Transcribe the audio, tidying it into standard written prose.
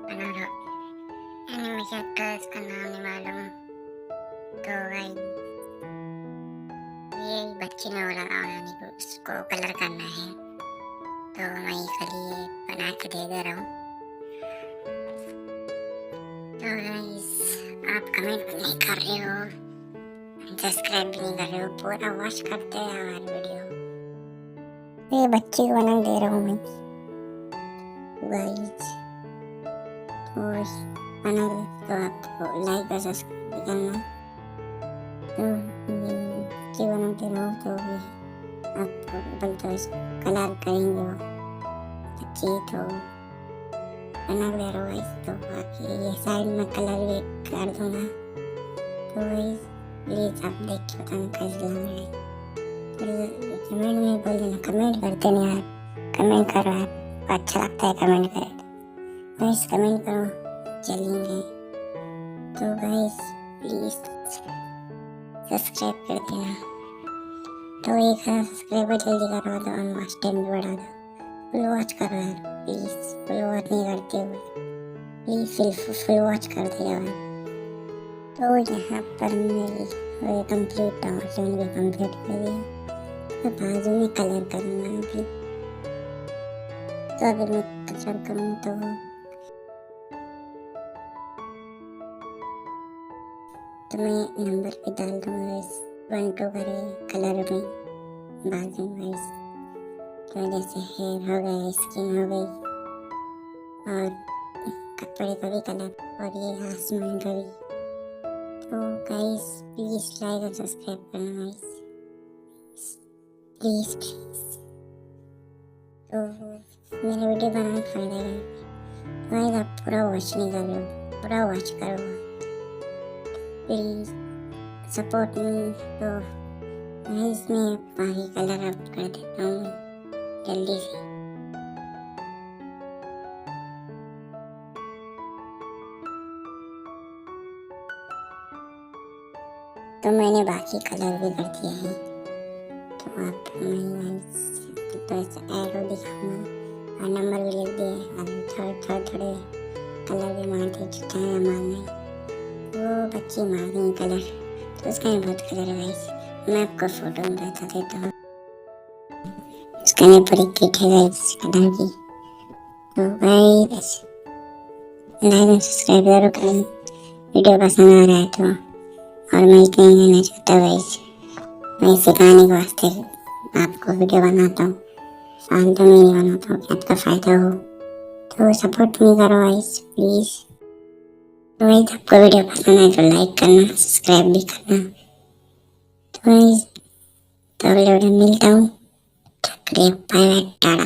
बना लो। एनिमेशन का इसका नाम नहीं मालूम। तो भाई ये बच्ची ने बोला था नानी को उसको कलर करना है, तो मैं खाली ये बना के दे दे रहा हूँ। तो गाइस आप कमेंट नहीं कर रहे हो, सब्सक्राइब भी नहीं कर रहे हो, पूरा वॉच करते हैं हमारी वीडियो। ये बच्चे को बना दे रहा हूँ मैं गाइस। तो बना दे तो आपको लाइक और सब्सक्राइब भी करना। तो ये बच्चे बना दे रहा हूँ, तो भी आपको बोलते कलर करेंगे वो बच्चे, तो बना दे रहा हूँ गाइस। तो बाकी ये साइड में कलर भी कर दूँगा। तो गाइस प्लीज़ आप देख के बताना कैसे लग रहा है। कमेंट में बोल देना, कमेंट करते नहीं यार, कमेंट करो यार, अच्छा लगता है कमेंट करें। गाइस कमेंट करो चलेंगे। तो गाइस प्लीज़ सब्सक्राइब कर देना। तो एक सब्सक्राइबर जल्दी करवा दो और वॉच टाइम भी बढ़ा दो। फुल वॉच करो यार प्लीज़, फुल वॉच नहीं करते हुए प्लीज़ फुल वॉच कर दिया यार। तो यहाँ पर मेरी कंप्लीट डाउनलोड भी कंप्लीट कर दिया। तो बाजू में कलर करूँगा अभी। तो अगर मैं कलर करूँ तो मैं नंबर भी डाल दूँगा 1 2 करे कलर में बाजू में। तो जैसे हेयर हो गया, स्किन हो गई, और कपड़े का भी कलर, और ये आसमान का भी। तो गाइस प्लीज़ लाइक और सब्सक्राइब करना गाइस, प्लीज़। तो मेरे वीडियो बनाने का फायदा है गाइस, आप पूरा वॉच नहीं कर रहे हो, पूरा वॉच करो प्लीज़, सपोर्ट मी। तो गाइस मैं बाकी कलर अप कर देता हूँ जल्दी से। तो मैंने बाकी कलर भी कर दिया है। तो आप तो ऐसा एरो दिखाऊंगा और नंबर भी लिख दिए, और थोड़े कलर भी मार दिए जितना मारना है। वो बच्ची मार दी कलर, तो उसका भी बहुत कलर है गाइस। मैं आपको फोटो में बता देता हूँ, उसका भी पूरी किट है गाइस कलर की। तो गाइस लाइक और सब्सक्राइब जरूर करें वीडियो पसंद आ रहा है तो। और मैं इतना ही कहना चाहता हूँ गाइस, मैं सिखाने के वास्ते आपको वीडियो बनाता हूँ, फालतू में नहीं बनाता हूँ कि आपका फ़ायदा हो। तो सपोर्ट नहीं करो गाइस प्लीज़। तो गाइस आपको वीडियो पसंद आए तो लाइक करना, सब्सक्राइब भी करना। तो गाइस तो अगले वीडियो में मिलता हूँ, बाय बाय, टाटा।